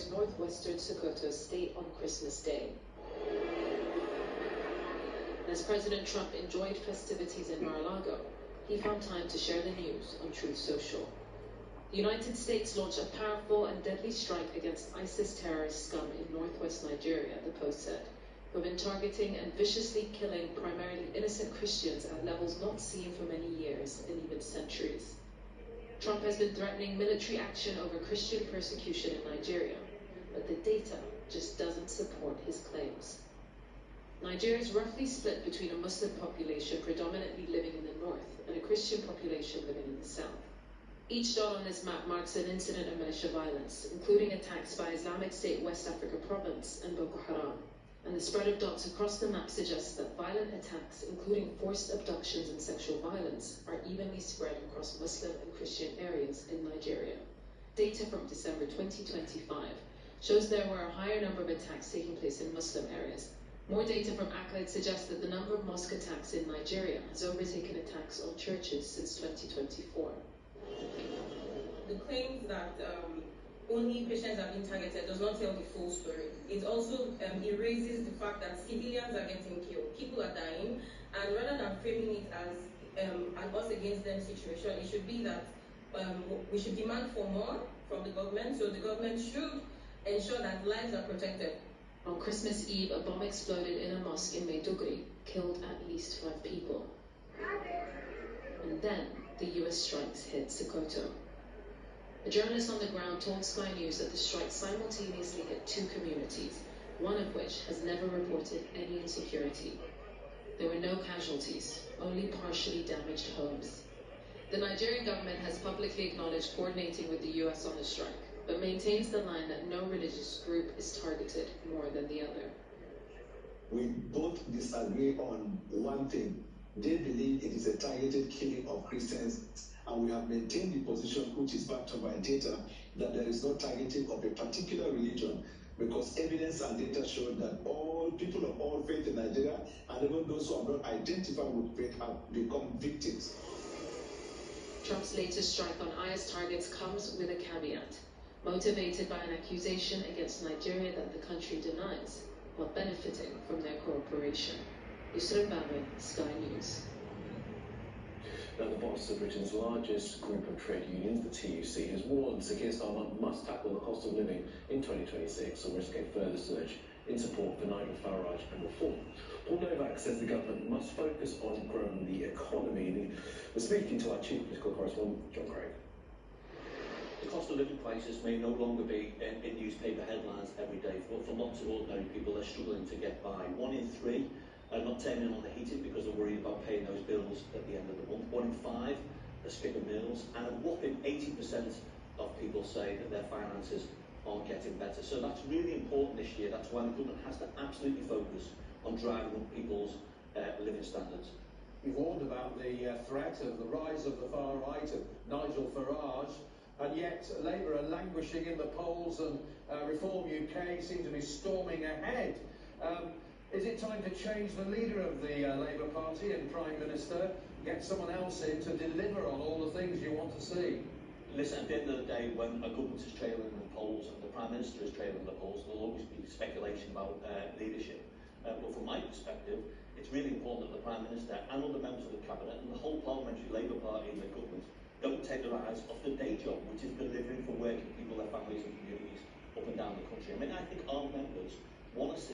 to northwestern Sokoto State on Christmas Day. As President Trump enjoyed festivities in Mar-a-Lago, he found time to share the news on Truth Social. The United States launched a powerful and deadly strike against ISIS terrorist scum in northwest Nigeria, the Post said, who have been targeting and viciously killing primarily innocent Christians at levels not seen for many years and even centuries. Trump has been threatening military action over Christian persecution in Nigeria, but the data just doesn't support his claims. Nigeria is roughly split between a Muslim population predominantly living in the north and a Christian population living in the south. Each dot on this map marks an incident of militia violence, including attacks by Islamic State West Africa Province and Boko Haram. And the spread of dots across the map suggests that violent attacks, including forced abductions and sexual violence, are evenly spread across Muslim and Christian areas in Nigeria. Data from December 2025 shows there were a higher number of attacks taking place in Muslim areas. More data from ACLED suggests that the number of mosque attacks in Nigeria has overtaken attacks on churches since 2024. The claims that only Christians have been targeted does not tell the full story. It also erases the fact that civilians are getting killed, people are dying, and rather than framing it as an us against them situation, it should be that we should demand for more from the government, so the government should ensure that lives are protected. On Christmas Eve, a bomb exploded in a mosque in Maiduguri, killed at least 5 people. And then the US strikes hit Sokoto. A journalist on the ground told Sky News that the strike simultaneously hit 2 communities, one of which has never reported any insecurity. There were no casualties, only partially damaged homes. The Nigerian government has publicly acknowledged coordinating with the US on the strike, but maintains the line that no religious group is targeted more than the other. We both disagree on one thing. They believe it is a targeted killing of Christians, and we have maintained the position, which is backed up by data, that there is no targeting of a particular religion, because evidence and data show that all people of all faith in Nigeria, and even those who are not identified with faith, have become victims. Trump's latest strike on IS targets comes with a caveat, motivated by an accusation against Nigeria that the country denies, while benefiting from their cooperation. Yusra Babe, Sky News. Now, the boss of Britain's largest group of trade unions, the TUC, has warned Sir Keir Starmer must tackle the cost of living in 2026 or risk a further surge in support for Nigel Farage and reform. Paul Novak says the government must focus on growing the economy. We're speaking to our chief political correspondent, John Craig. The cost of living crisis may no longer be in newspaper headlines every day, but for lots of ordinary people, they're struggling to get by. 1 in 3 are not turning on the heating because they're worried about paying those bills at the end of the month. 1 in 5 are skipping meals, and a whopping 80% of people say that their finances aren't getting better. So that's really important this year. That's why the government has to absolutely focus on driving up people's living standards. You've warned about the threat of the rise of the far right, of Nigel Farage, and yet Labour are languishing in the polls, and Reform UK seem to be storming ahead. Is it time to change the leader of the Labour Party and Prime Minister, get someone else in to deliver on all the things you want to see? Listen, at the end of the day, when a government is trailing the polls and the Prime Minister is trailing the polls, there'll always be speculation about leadership. But from my perspective, it's really important that the Prime Minister and other members of the Cabinet and the whole parliamentary Labour Party and the government don't take their eyes off the day job, which is delivering for working people, their families and communities up and down the country. I mean, I think our members want to see